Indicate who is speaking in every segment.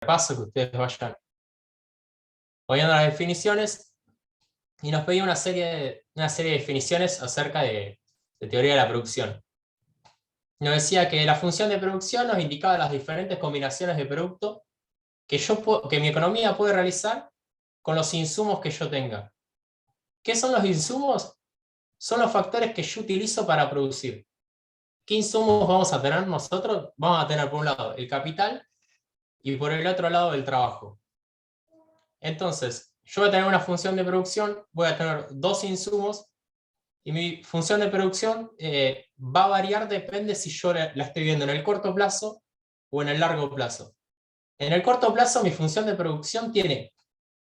Speaker 1: repaso, que ustedes vayan oyendo las definiciones, y nos pedía una serie de definiciones acerca de teoría de la producción. Nos decía que la función de producción nos indicaba las diferentes combinaciones de producto que mi economía puede realizar con los insumos que yo tenga. ¿Qué son los insumos? Son los factores que yo utilizo para producir. ¿Qué insumos vamos a tener nosotros? Vamos a tener por un lado el capital y por el otro lado el trabajo. Entonces, yo voy a tener una función de producción, voy a tener dos insumos, y mi función de producción va a variar, depende si yo la estoy viendo en el corto plazo o en el largo plazo. En el corto plazo, mi función de producción tiene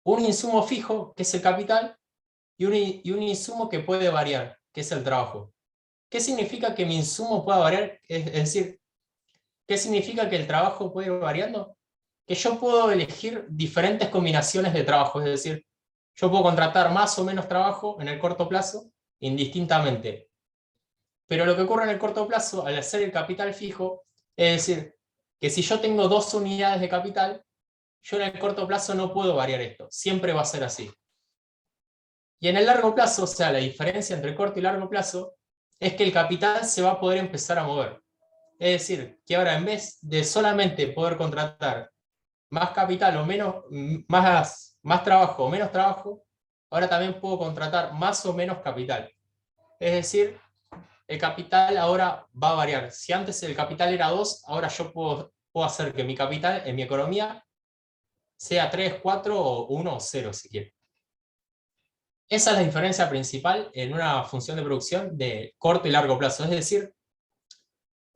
Speaker 1: un insumo fijo, que es el capital, y un insumo que puede variar, que es el trabajo. ¿Qué significa que mi insumo pueda variar? Es decir, ¿qué significa que el trabajo puede ir variando? Que yo puedo elegir diferentes combinaciones de trabajo, es decir, yo puedo contratar más o menos trabajo en el corto plazo, indistintamente. Pero lo que ocurre en el corto plazo, al hacer el capital fijo, es decir, que si yo tengo 2 unidades de capital, yo en el corto plazo no puedo variar esto, siempre va a ser así. Y en el largo plazo, o sea, la diferencia entre corto y largo plazo, es que el capital se va a poder empezar a mover. Es decir, que ahora en vez de solamente poder contratar más capital o más trabajo o menos trabajo, ahora también puedo contratar más o menos capital. Es decir, el capital ahora va a variar. Si antes el capital era 2, ahora yo puedo hacer que mi capital en mi economía sea 3, 4 o 1 o 0 si quiero. Esa es la diferencia principal en una función de producción de corto y largo plazo. Es decir,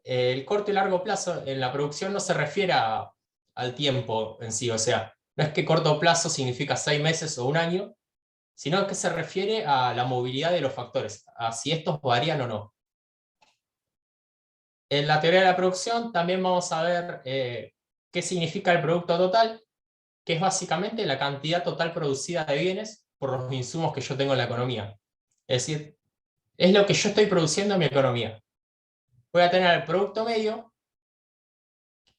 Speaker 1: el corto y largo plazo en la producción no se refiere al tiempo en sí, o sea, no es que corto plazo significa 6 meses o un año, sino que se refiere a la movilidad de los factores, a si estos varían o no. En la teoría de la producción también vamos a ver qué significa el producto total, que es básicamente la cantidad total producida de bienes por los insumos que yo tengo en la economía. Es decir, es lo que yo estoy produciendo en mi economía. Voy a tener el producto medio.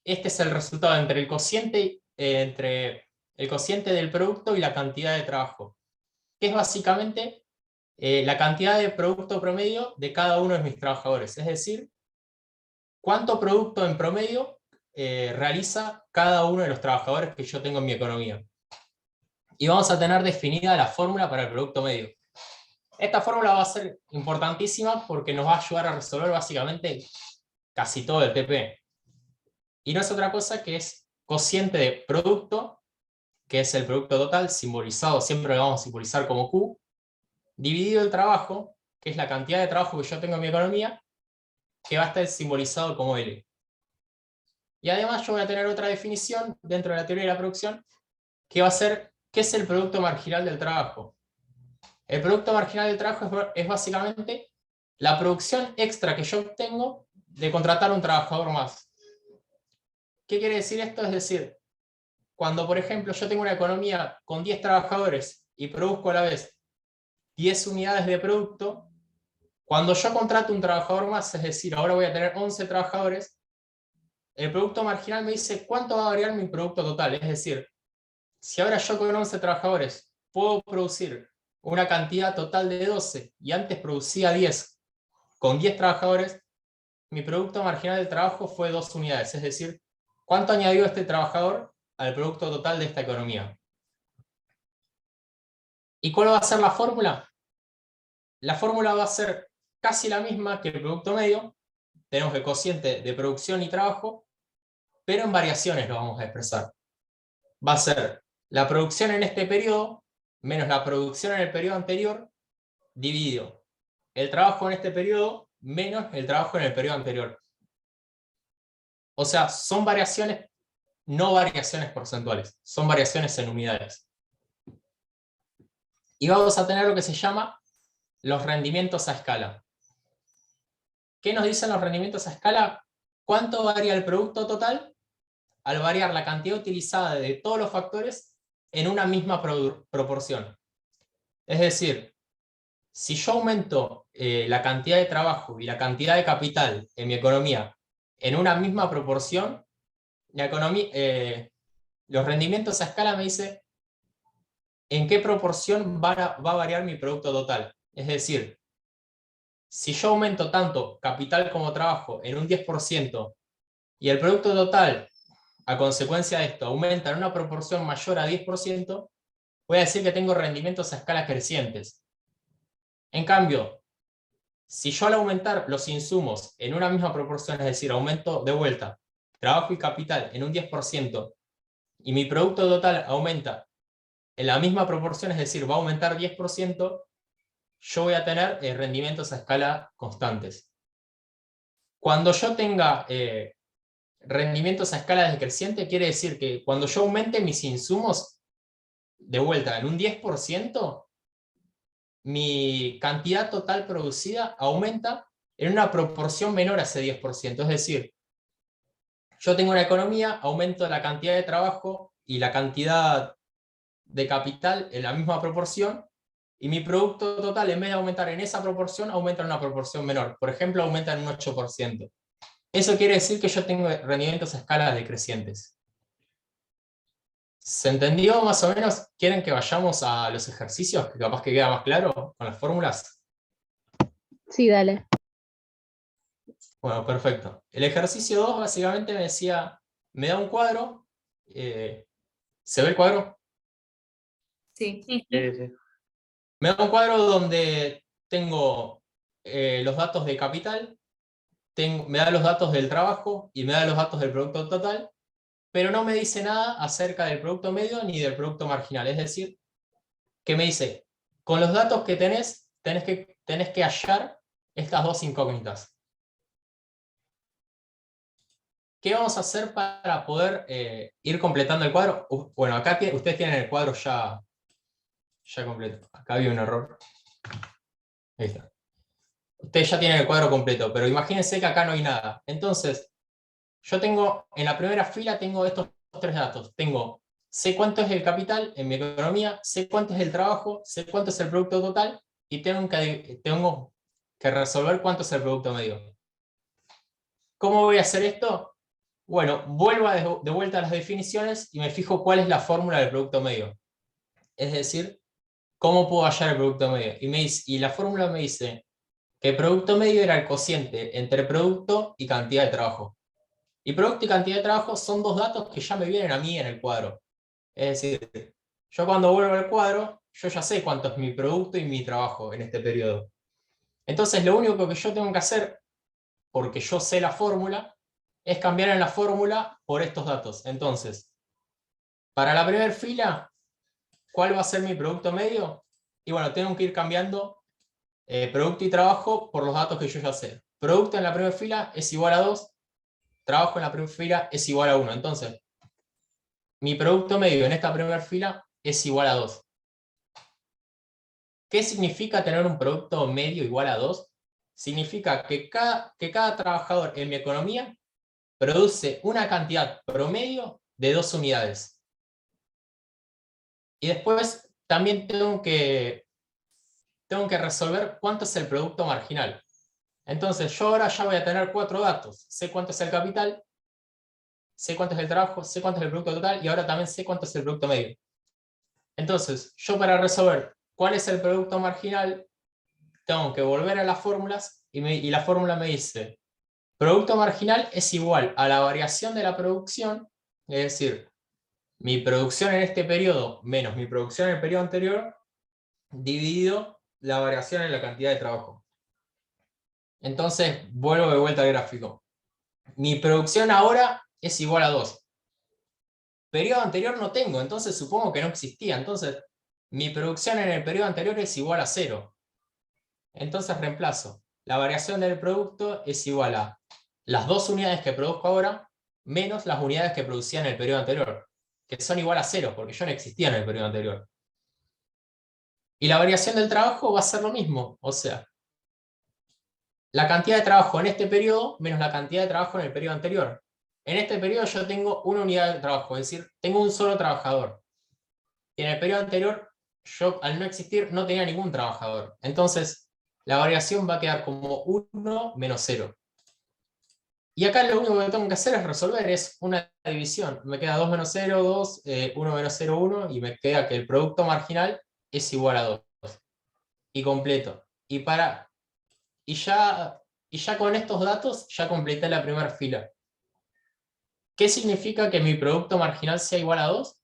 Speaker 1: Este es el resultado entre el cociente del producto y la cantidad de trabajo, que es básicamente la cantidad de producto promedio de cada uno de mis trabajadores. Es decir, cuánto producto en promedio realiza cada uno de los trabajadores que yo tengo en mi economía. Y vamos a tener definida la fórmula para el producto medio. Esta fórmula va a ser importantísima porque nos va a ayudar a resolver básicamente casi todo el TP. Y no es otra cosa que es cociente de producto, que es el producto total, simbolizado, siempre lo vamos a simbolizar como Q, dividido el trabajo, que es la cantidad de trabajo que yo tengo en mi economía, que va a estar simbolizado como L. Y además yo voy a tener otra definición dentro de la teoría de la producción, que va a ser, ¿qué es el producto marginal del trabajo? El producto marginal del trabajo es básicamente la producción extra que yo obtengo de contratar a un trabajador más. ¿Qué quiere decir esto? Es decir, cuando por ejemplo yo tengo una economía con 10 trabajadores y produzco a la vez 10 unidades de producto, cuando yo contrato un trabajador más, es decir, ahora voy a tener 11 trabajadores, el producto marginal me dice cuánto va a variar mi producto total. Es decir, si ahora yo con 11 trabajadores puedo producir una cantidad total de 12 y antes producía 10 con 10 trabajadores, mi producto marginal del trabajo fue 2 unidades. Es decir, ¿cuánto añadió este trabajador al producto total de esta economía? ¿Y cuál va a ser la fórmula? La fórmula va a ser casi la misma que el producto medio. Tenemos el cociente de producción y trabajo, pero en variaciones lo vamos a expresar. Va a ser la producción en este periodo menos la producción en el periodo anterior dividido el trabajo en este periodo menos el trabajo en el periodo anterior. O sea, son variaciones, no variaciones porcentuales, son variaciones en unidades. Y vamos a tener lo que se llama los rendimientos a escala. ¿Qué nos dicen los rendimientos a escala? ¿Cuánto varía el producto total al variar la cantidad utilizada de todos los factores en una misma proporción? Es decir, si yo aumento la cantidad de trabajo y la cantidad de capital en mi economía en una misma proporción, Los rendimientos a escala me dice en qué proporción va a variar mi producto total. Es decir, si yo aumento tanto capital como trabajo en un 10% y el producto total, a consecuencia de esto, aumenta en una proporción mayor a 10%, voy a decir que tengo rendimientos a escala crecientes. En cambio, si yo al aumentar los insumos en una misma proporción, es decir, aumento de vuelta trabajo y capital en un 10%, y mi producto total aumenta en la misma proporción, es decir, va a aumentar 10%, yo voy a tener rendimientos a escala constantes. Cuando yo tenga rendimientos a escala decreciente, quiere decir que cuando yo aumente mis insumos de vuelta en un 10%, mi cantidad total producida aumenta en una proporción menor a ese 10%. Es decir, yo tengo una economía, aumento la cantidad de trabajo y la cantidad de capital en la misma proporción, y mi producto total, en vez de aumentar en esa proporción, aumenta en una proporción menor. Por ejemplo, aumenta en un 8%. Eso quiere decir que yo tengo rendimientos a escala decrecientes. ¿Se entendió más o menos? ¿Quieren que vayamos a los ejercicios? Que capaz que queda más claro con las fórmulas.
Speaker 2: Sí, dale.
Speaker 1: Bueno, perfecto. El ejercicio 2 básicamente me decía, me da un cuadro. ¿Se ve el cuadro?
Speaker 3: Sí.
Speaker 4: Sí.
Speaker 1: Me da un cuadro donde tengo los datos de capital, me da los datos del trabajo y me da los datos del producto total, pero no me dice nada acerca del producto medio ni del producto marginal. Es decir, que me dice, con los datos que tenés que hallar estas dos incógnitas. ¿Qué vamos a hacer para poder ir completando el cuadro? Bueno, acá ustedes tienen el cuadro ya completo. Acá había un error. Ahí está. Ustedes ya tienen el cuadro completo, pero imagínense que acá no hay nada. Entonces, yo tengo, en la primera fila tengo estos tres datos. Sé cuánto es el capital en mi economía, sé cuánto es el trabajo, sé cuánto es el producto total, y tengo que resolver cuánto es el producto medio. ¿Cómo voy a hacer esto? Bueno, vuelvo de vuelta a las definiciones y me fijo cuál es la fórmula del producto medio. Es decir, ¿cómo puedo hallar el producto medio? Y la fórmula me dice que el producto medio era el cociente entre producto y cantidad de trabajo. Y producto y cantidad de trabajo son dos datos que ya me vienen a mí en el cuadro. Es decir, yo cuando vuelvo al cuadro, yo ya sé cuánto es mi producto y mi trabajo en este periodo. Entonces lo único que yo tengo que hacer, porque yo sé la fórmula, es cambiar en la fórmula por estos datos. Entonces, para la primera fila, ¿cuál va a ser mi producto medio? Y bueno, tengo que ir cambiando producto y trabajo por los datos que yo ya sé. Producto en la primera fila es igual a 2, trabajo en la primera fila es igual a 1. Entonces, mi producto medio en esta primera fila es igual a 2. ¿Qué significa tener un producto medio igual a 2? Significa que cada trabajador en mi economía produce una cantidad promedio de 2 unidades. Y después también tengo que resolver cuánto es el producto marginal. Entonces yo ahora ya voy a tener 4 datos. Sé cuánto es el capital, sé cuánto es el trabajo, sé cuánto es el producto total y ahora también sé cuánto es el producto medio. Entonces, yo para resolver cuál es el producto marginal, tengo que volver a las fórmulas y la fórmula me dice, producto marginal es igual a la variación de la producción, es decir, mi producción en este periodo menos mi producción en el periodo anterior, dividido la variación en la cantidad de trabajo. Entonces, vuelvo de vuelta al gráfico. Mi producción ahora es igual a 2. Periodo anterior no tengo, entonces supongo que no existía. Entonces, mi producción en el periodo anterior es igual a 0. Entonces reemplazo. La variación del producto es igual a las 2 unidades que produzco ahora menos las unidades que producía en el periodo anterior, que son igual a 0, porque yo no existía en el periodo anterior. Y la variación del trabajo va a ser lo mismo, o sea, la cantidad de trabajo en este periodo menos la cantidad de trabajo en el periodo anterior. En este periodo yo tengo una unidad de trabajo, es decir, tengo un solo trabajador. Y en el periodo anterior, yo al no existir no tenía ningún trabajador. Entonces, la variación va a quedar como 1 menos 0. Y acá lo único que tengo que hacer es resolver, es una división. Me queda 2 menos 0, 2, 1 menos 0, 1, y me queda que el producto marginal es igual a 2. Y completo. Y ya con estos datos ya completé la primera fila. ¿Qué significa que mi producto marginal sea igual a 2?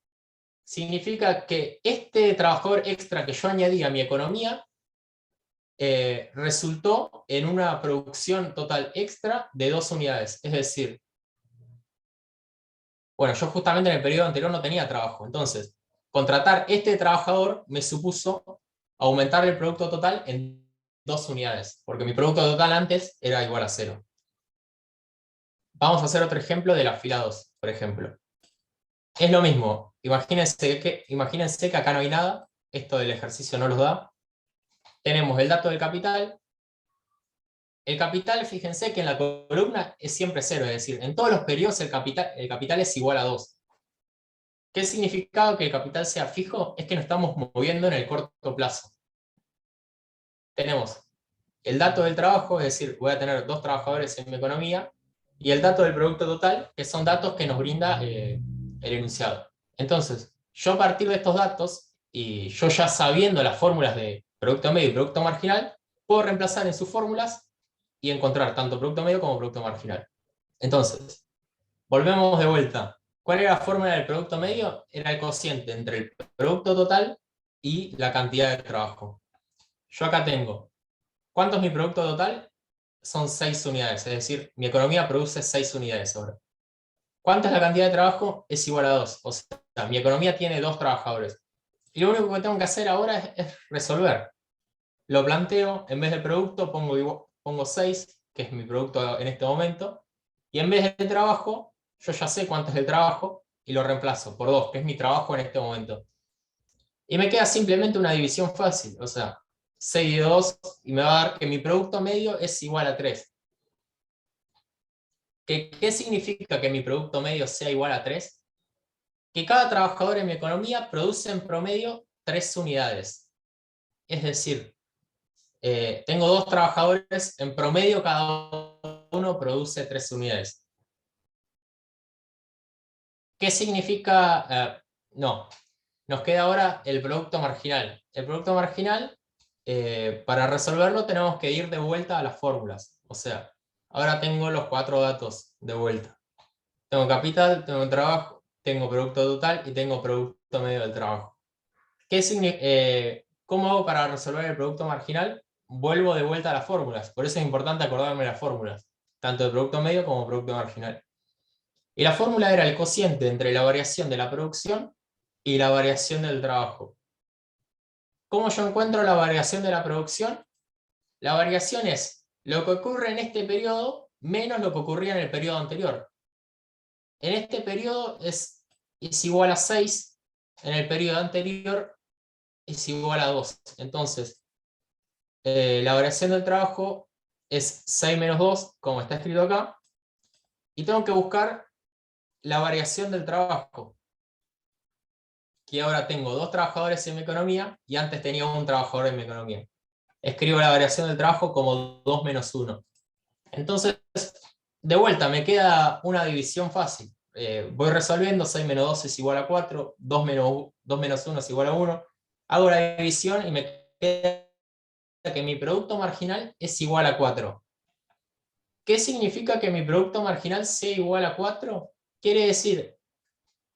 Speaker 1: Significa que este trabajador extra que yo añadí a mi economía resultó en una producción total extra de 2 unidades. Es decir, bueno, yo justamente en el periodo anterior no tenía trabajo. Entonces, contratar este trabajador me supuso aumentar el producto total en 2 unidades, porque mi producto total antes era igual a 0. Vamos a hacer otro ejemplo de la fila 2, por ejemplo. Es lo mismo. Imagínense que acá no hay nada. Esto del ejercicio no los da. Tenemos el dato del capital. El capital, fíjense que en la columna es siempre 0, es decir, en todos los periodos el capital es igual a 2. ¿Qué significa que el capital sea fijo? Es que nos estamos moviendo en el corto plazo. Tenemos el dato del trabajo, es decir, voy a tener 2 trabajadores en mi economía, y el dato del producto total, que son datos que nos brinda el enunciado. Entonces, yo a partir de estos datos, y yo ya sabiendo las fórmulas de producto medio y producto marginal, puedo reemplazar en sus fórmulas y encontrar tanto producto medio como producto marginal. Entonces, volvemos de vuelta. ¿Cuál era la fórmula del producto medio? Era el cociente entre el producto total y la cantidad de trabajo. Yo acá tengo, ¿cuánto es mi producto total? Son 6 unidades, es decir, mi economía produce 6 unidades ahora. ¿Cuánta es la cantidad de trabajo? Es igual a 2. O sea, mi economía tiene 2 trabajadores. Y lo único que tengo que hacer ahora es resolver. Lo planteo, en vez de producto pongo 6, que es mi producto en este momento, y en vez de trabajo, yo ya sé cuánto es el trabajo, y lo reemplazo por 2, que es mi trabajo en este momento. Y me queda simplemente una división fácil, o sea, 6 de 2, y me va a dar que mi producto medio es igual a 3. ¿Qué significa que mi producto medio sea igual a 3? Que cada trabajador en mi economía produce en promedio 3 unidades. Es decir, tengo 2 trabajadores, en promedio cada uno produce 3 unidades. ¿Qué significa? No, nos queda ahora el producto marginal. El producto marginal, para resolverlo tenemos que ir de vuelta a las fórmulas. O sea, ahora tengo los 4 datos de vuelta. Tengo capital, tengo trabajo, tengo producto total y tengo producto medio del trabajo. ¿Cómo hago para resolver el producto marginal? Vuelvo de vuelta a las fórmulas. Por eso es importante acordarme las fórmulas, tanto de producto medio como producto marginal. Y la fórmula era el cociente entre la variación de la producción y la variación del trabajo. ¿Cómo yo encuentro la variación de la producción? La variación es lo que ocurre en este periodo menos lo que ocurría en el periodo anterior. En este periodo es igual a 6, en el periodo anterior es igual a 2. Entonces, la variación del trabajo es 6 menos 2, como está escrito acá, y tengo que buscar la variación del trabajo, que ahora tengo 2 trabajadores en mi economía y antes tenía 1 trabajador en mi economía. Escribo la variación del trabajo como 2 menos 1. Entonces, de vuelta, me queda una división fácil. Voy resolviendo, 6 menos 2 es igual a 4, 2 menos 1 es igual a 1. Hago la división y me queda que mi producto marginal es igual a 4. ¿Qué significa que mi producto marginal sea igual a 4? Quiere decir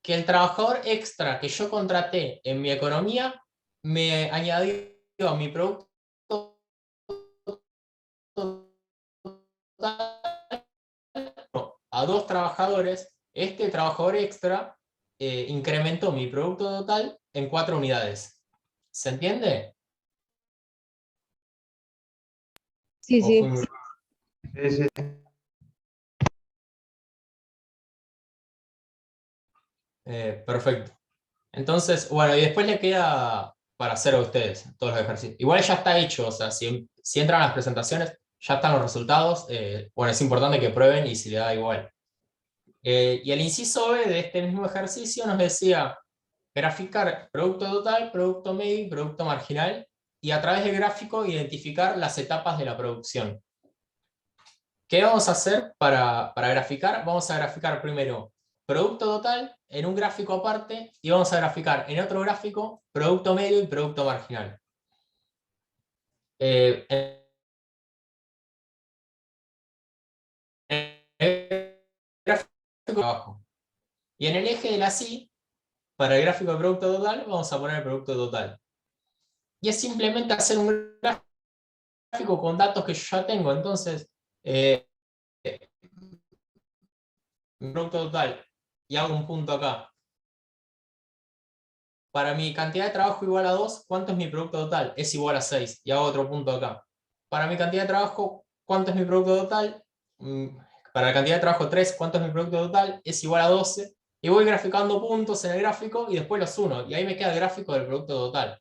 Speaker 1: que el trabajador extra que yo contraté en mi economía me añadió a mi producto a 2 trabajadores. Este trabajador extra incrementó mi producto total en 4 unidades. ¿Se entiende?
Speaker 2: Sí,
Speaker 1: ¿O
Speaker 2: sí.
Speaker 1: fue muy...
Speaker 4: Sí, sí.
Speaker 1: Perfecto. Entonces, bueno, y después le queda para hacer a ustedes todos los ejercicios. Igual ya está hecho, o sea, si entran a las presentaciones, ya están los resultados. Bueno, es importante que prueben y si le da igual. Y el inciso B de este mismo ejercicio nos decía graficar producto total, producto medio y producto marginal, y a través del gráfico identificar las etapas de la producción. ¿Qué vamos a hacer para graficar? Vamos a graficar primero producto total en un gráfico aparte y vamos a graficar en otro gráfico producto medio y producto marginal. En el gráfico de abajo. Y en el eje de la Y, para el gráfico de producto total, vamos a poner el producto total. Y es simplemente hacer un gráfico con datos que yo ya tengo. Entonces, producto total, y hago un punto acá. Para mi cantidad de trabajo igual a 2, ¿cuánto es mi producto total? Es igual a 6, y hago otro punto acá. Para mi cantidad de trabajo, ¿cuánto es mi producto total? Para la cantidad de trabajo 3, ¿cuánto es mi producto total? Es igual a 12. Y voy graficando puntos en el gráfico y después los uno. Y ahí me queda el gráfico del producto total.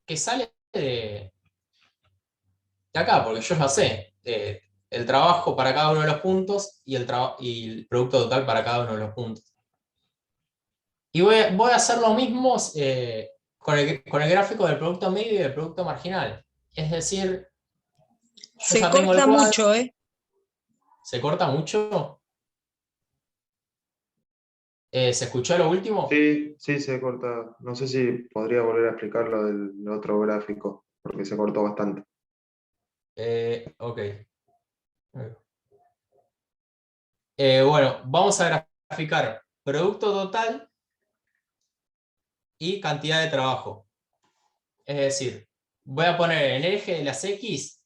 Speaker 1: Que sale de acá, porque yo ya sé. El trabajo para cada uno de los puntos y el producto total para cada uno de los puntos. Y voy a hacer lo mismo con el gráfico del producto medio y del producto marginal. Es decir, yo
Speaker 4: Se
Speaker 1: ya tengo el
Speaker 4: corta
Speaker 1: cuadro.
Speaker 4: mucho, ¿eh?
Speaker 1: ¿Se corta mucho? ¿Se escuchó lo último?
Speaker 5: Sí, sí, se corta. No sé si podría volver a explicar lo del otro gráfico, porque se cortó bastante.
Speaker 1: Ok. Bueno, vamos a graficar producto total y cantidad de trabajo. Es decir, voy a poner en el eje de las X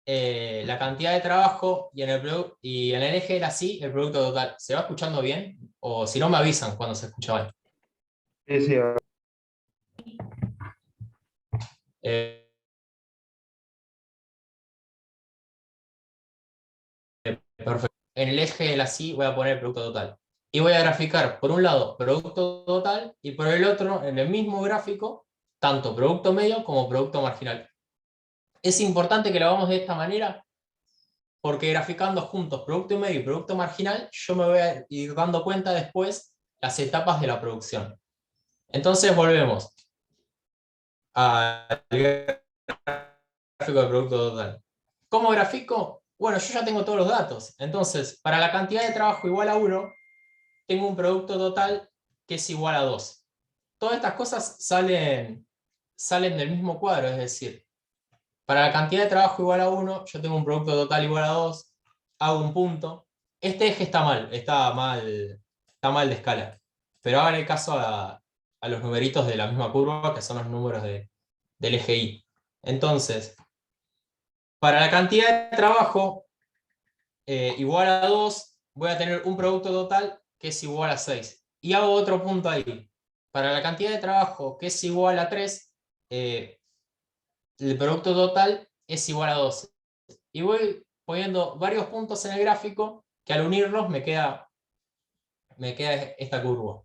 Speaker 1: la cantidad de trabajo y en el eje de la Y el producto total. ¿Se va escuchando bien? O si no me avisan cuando se escucha mal.
Speaker 5: Sí, sí,
Speaker 1: Eh, Perfecto. En el eje de la Y voy a poner el producto total. Y voy a graficar, por un lado, producto total, y por el otro, en el mismo gráfico, tanto producto medio como producto marginal. Es importante que lo hagamos de esta manera, porque graficando juntos producto medio y producto marginal, yo me voy a ir dando cuenta después las etapas de la producción. Entonces volvemos al gráfico de producto total. ¿Cómo grafico? Bueno, yo ya tengo todos los datos. Entonces, para la cantidad de trabajo igual a 1, tengo un producto total que es igual a 2. Todas estas cosas salen del mismo cuadro, es decir, para la cantidad de trabajo igual a 1, yo tengo un producto total igual a 2, hago un punto. Este eje está mal de escala. Pero hagan el caso a los numeritos de la misma curva, que son los números del eje Y. Entonces, para la cantidad de trabajo igual a 2, voy a tener un producto total que es igual a 6. Y hago otro punto ahí. Para la cantidad de trabajo que es igual a 3, el producto total es igual a 12. Y voy poniendo varios puntos en el gráfico que al unirlos me queda esta curva.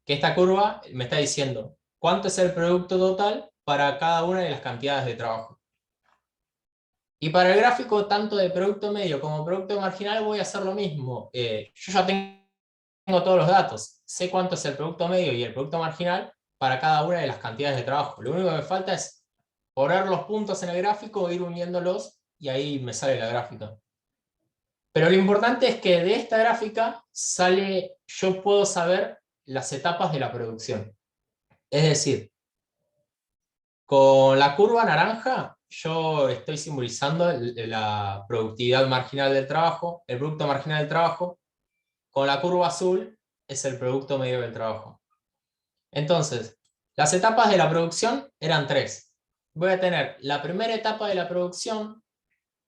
Speaker 1: Que esta curva me está diciendo cuánto es el producto total para cada una de las cantidades de trabajo. Y para el gráfico tanto de producto medio como producto marginal voy a hacer lo mismo. Yo ya tengo todos los datos. Sé cuánto es el producto medio y el producto marginal para cada una de las cantidades de trabajo. Lo único que me falta es poner los puntos en el gráfico, ir uniéndolos y ahí me sale la gráfica. Pero lo importante es que de esta gráfica yo puedo saber las etapas de la producción. Es decir, con la curva naranja yo estoy simbolizando la productividad marginal del trabajo, el producto marginal del trabajo. Con la curva azul es el producto medio del trabajo. Entonces, las etapas de la producción eran 3. Voy a tener la primera etapa de la producción,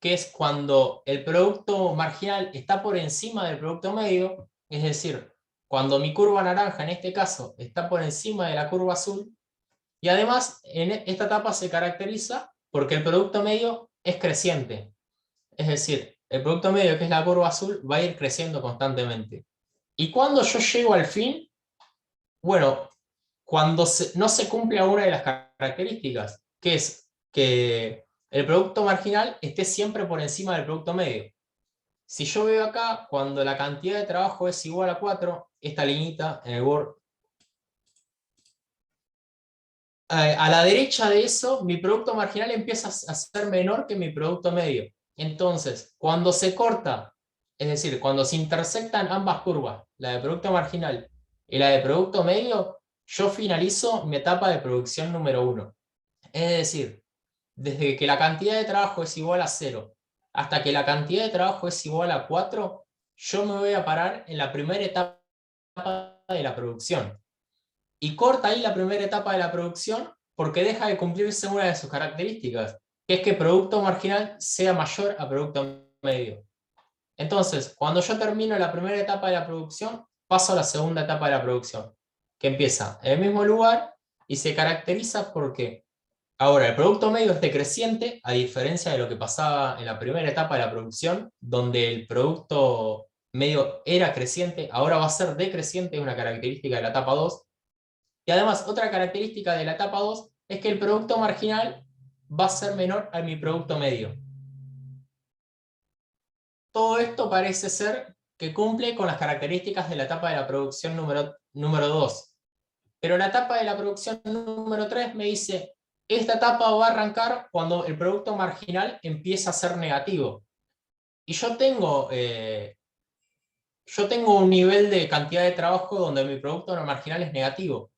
Speaker 1: que es cuando el producto marginal está por encima del producto medio, es decir, cuando mi curva naranja en este caso está por encima de la curva azul, y además en esta etapa se caracteriza porque el producto medio es creciente, es decir, el producto medio, que es la curva azul, va a ir creciendo constantemente. Y cuando yo llego al fin, bueno, cuando no se cumple una de las características, que es que el producto marginal esté siempre por encima del producto medio. Si yo veo acá, cuando la cantidad de trabajo es igual a 4, esta liñita en el Word, a la derecha de eso, mi producto marginal empieza a ser menor que mi producto medio. Entonces, cuando se corta, es decir, cuando se intersectan ambas curvas, la de producto marginal y la de producto medio, yo finalizo mi etapa de producción número 1. Es decir, desde que la cantidad de trabajo es igual a 0 hasta que la cantidad de trabajo es igual a 4, yo me voy a parar en la primera etapa de la producción. Y corta ahí la primera etapa de la producción porque deja de cumplirse una de sus características, que es que producto marginal sea mayor a producto medio. Entonces, cuando yo termino la primera etapa de la producción, paso a la segunda etapa de la producción, que empieza en el mismo lugar y se caracteriza porque ahora el producto medio es decreciente, a diferencia de lo que pasaba en la primera etapa de la producción, donde el producto medio era creciente, ahora va a ser decreciente, es una característica de la etapa 2. Y además, otra característica de la etapa 2 es que el producto marginal va a ser menor a mi producto medio. Todo esto parece ser que cumple con las características de la etapa de la producción número 2. Pero la etapa de la producción número 3 me dice, esta etapa va a arrancar cuando el producto marginal empieza a ser negativo. Y yo tengo un nivel de cantidad de trabajo donde mi producto marginal es negativo.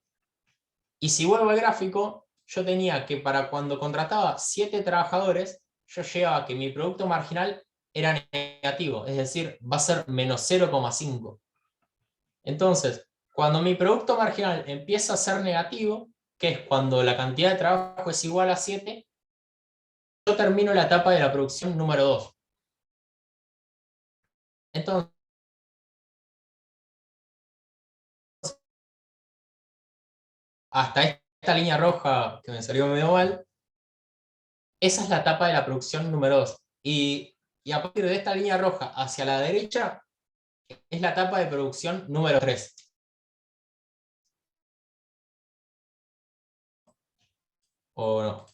Speaker 1: Y si vuelvo al gráfico, yo tenía que para cuando contrataba 7 trabajadores, yo llegaba a que mi producto marginal era negativo, es decir, va a ser menos 0,5. Entonces, cuando mi producto marginal empieza a ser negativo, que es cuando la cantidad de trabajo es igual a 7, yo termino la etapa de la producción número 2. Entonces, hasta esta línea roja que me salió medio mal, esa es la etapa de la producción número 2. Y a partir de esta línea roja hacia la derecha, es la etapa de producción número 3. ¿O no?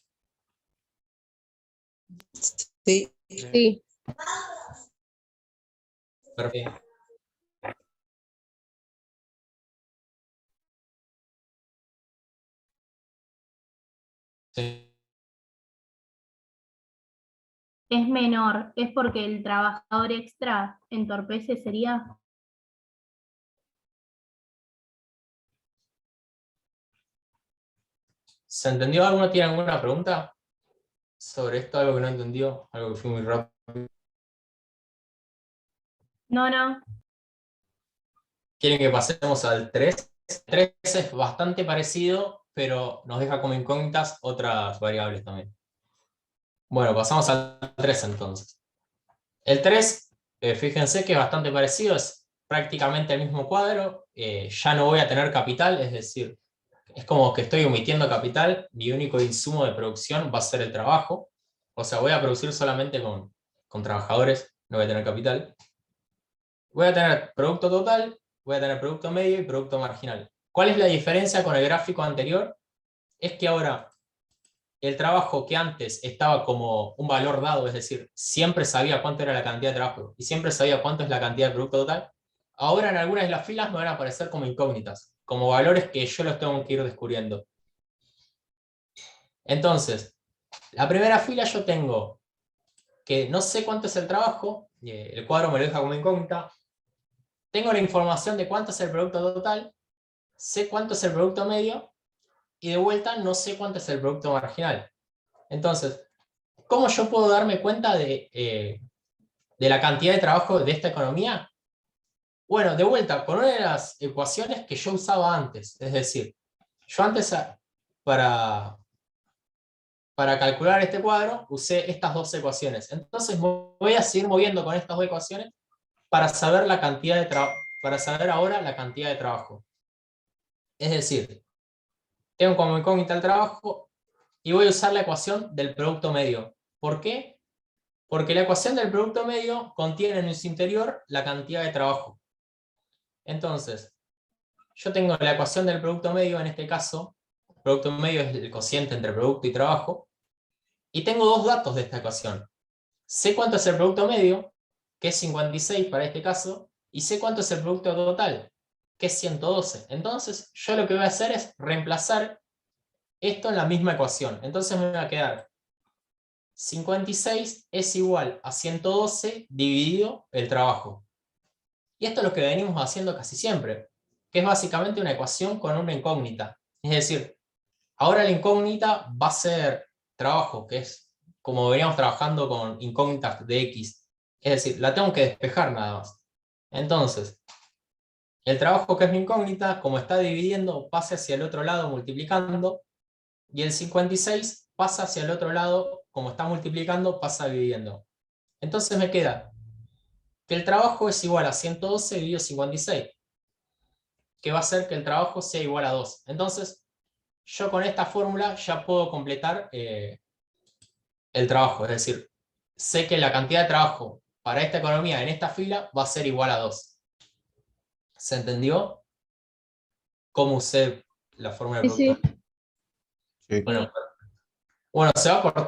Speaker 3: Sí.
Speaker 2: Sí,
Speaker 1: Perfecto. Sí.
Speaker 4: Es menor, es porque el trabajador extra entorpece, sería.
Speaker 1: ¿Se entendió? ¿Alguno tiene alguna pregunta sobre esto? ¿Algo que no entendió? ¿Algo que fue muy rápido?
Speaker 4: No.
Speaker 1: ¿Quieren que pasemos al 3? El 3 es bastante parecido, pero nos deja como incógnitas otras variables también. Bueno, pasamos al 3 entonces. El 3, fíjense que es bastante parecido, es prácticamente el mismo cuadro. Ya no voy a tener capital, es decir, es como que estoy omitiendo capital, mi único insumo de producción va a ser el trabajo. O sea, voy a producir solamente con trabajadores, no voy a tener capital. Voy a tener producto total, voy a tener producto medio y producto marginal. ¿Cuál es la diferencia con el gráfico anterior? Es que ahora el trabajo que antes estaba como un valor dado, es decir, siempre sabía cuánto era la cantidad de trabajo y siempre sabía cuánto es la cantidad de producto total, ahora en algunas de las filas me van a aparecer como incógnitas, como valores que yo los tengo que ir descubriendo. Entonces, la primera fila yo tengo que no sé cuánto es el trabajo, el cuadro me lo deja como incógnita, tengo la información de cuánto es el producto total, sé cuánto es el producto medio, y de vuelta no sé cuánto es el producto marginal. Entonces, ¿cómo yo puedo darme cuenta de la cantidad de trabajo de esta economía? Bueno, de vuelta, con una de las ecuaciones que yo usaba antes. Es decir, yo antes para calcular este cuadro usé estas dos ecuaciones. Entonces voy a seguir moviendo con estas dos ecuaciones para saber la cantidad de para saber ahora la cantidad de trabajo. Es decir, tengo como incógnita el trabajo y voy a usar la ecuación del producto medio. ¿Por qué? Porque la ecuación del producto medio contiene en su interior la cantidad de trabajo. Entonces, yo tengo la ecuación del producto medio en este caso. El producto medio es el cociente entre producto y trabajo. Y tengo dos datos de esta ecuación. Sé cuánto es el producto medio, que es 56 para este caso, y sé cuánto es el producto total, que es 112. Entonces, yo lo que voy a hacer es reemplazar esto en la misma ecuación. Entonces me va a quedar 56 es igual a 112 dividido el trabajo. Y esto es lo que venimos haciendo casi siempre, que es básicamente una ecuación con una incógnita. Es decir, ahora la incógnita va a ser trabajo, que es como veníamos trabajando con incógnitas de X. Es decir, la tengo que despejar nada más. Entonces, el trabajo que es mi incógnita, como está dividiendo, pasa hacia el otro lado multiplicando, y el 56 pasa hacia el otro lado, como está multiplicando, pasa dividiendo. Entonces me queda que el trabajo es igual a 112 dividido 56, que va a hacer que el trabajo sea igual a 2. Entonces, yo con esta fórmula ya puedo completar el trabajo, es decir, sé que la cantidad de trabajo para esta economía en esta fila va a ser igual a 2. ¿Se entendió cómo usé la fórmula de
Speaker 2: Sí, sí.
Speaker 1: producto?
Speaker 6: Sí.
Speaker 1: Bueno, se va a cortar.